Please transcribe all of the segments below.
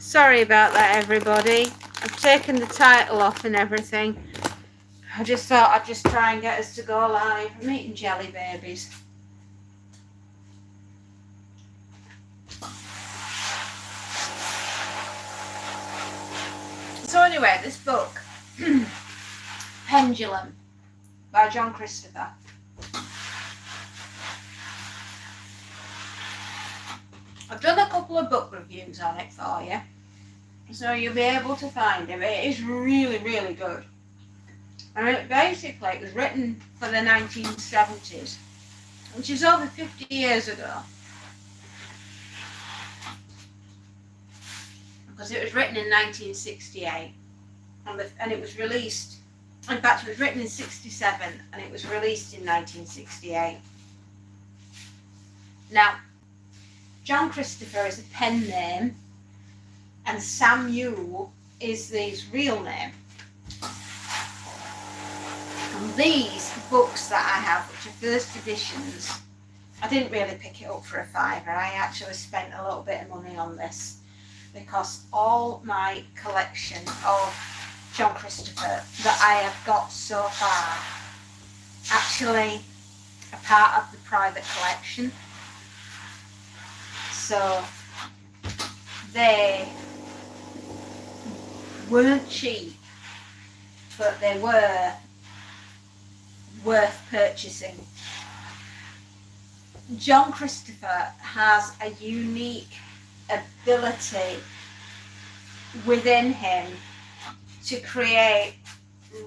Sorry about that, everybody. I've taken the title off and everything. I just thought I'd just try and get us to go live. I'm eating jelly babies. So anyway, this book, Pendulum, by John Christopher. I've done a couple of book reviews on it for you, so you'll be able to find it. It is really, really good. And it was written for the 1970s, which is over 50 years ago. Because it was written in 1968, and it was released, in fact it was written in 67 and it was released in 1968. Now, John Christopher is a pen name and Samuel is his real name. And these books that I have, which are first editions, I didn't really pick it up for a fiver. I actually spent a little bit of money on this because all my collection of John Christopher that I have got so far actually are part of the private collection. So they weren't cheap, but they were worth purchasing. John Christopher has a unique ability within him to create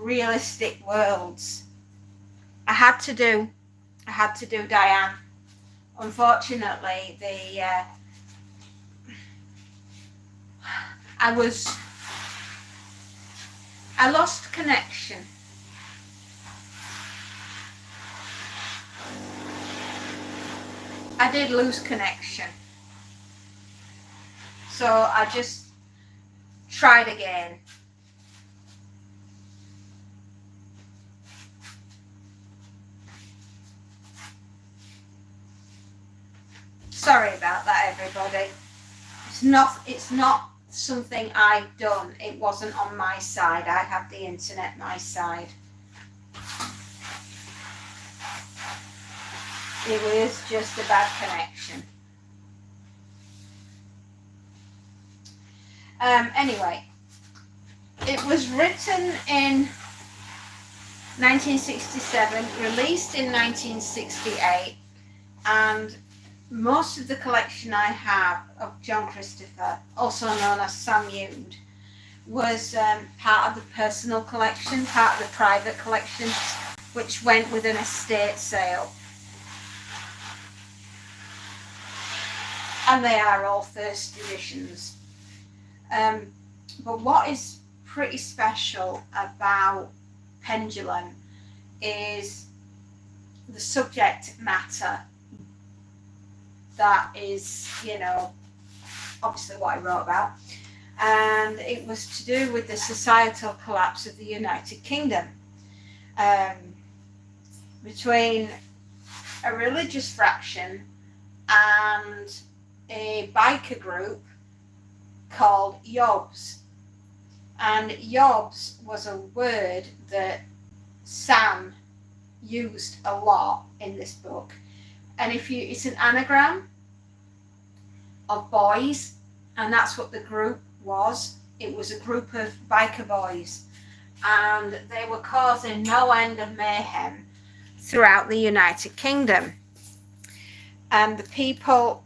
realistic worlds. I had to do Diane. Unfortunately, I lost connection. I did lose connection. So I just tried again. Sorry about that, everybody. It's not something I've done. It wasn't on my side. I have the internet my side. It was just a bad connection. Anyway, it was written in 1967, released in 1968, and most of the collection I have of John Christopher, also known as Sam Ude, was part of the personal collection, part of the private collection, which went with an estate sale. And they are all first editions. But what is pretty special about Pendulum is the subject matter that is, obviously what I wrote about. And it was to do with the societal collapse of the United Kingdom, between a religious fraction and a biker group called Yobs. And Yobs was a word that Sam used a lot in this book. And it's an anagram of boys, and that's what the group was. It was a group of biker boys, and they were causing no end of mayhem throughout the United Kingdom. And the people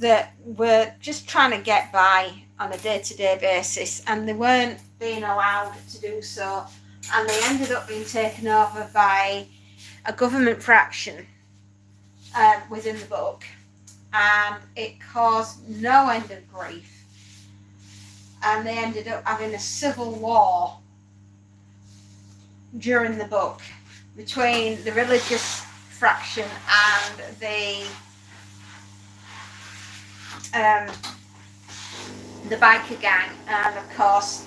that were just trying to get by on a day-to-day basis, and they weren't being allowed to do so, and they ended up being taken over by a government fraction within the book, and it caused no end of grief, and they ended up having a civil war during the book between the religious fraction and the biker gang. And of course,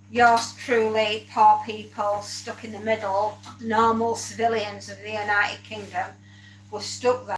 yours truly, poor people stuck in the middle, normal civilians of the United Kingdom, were stuck there.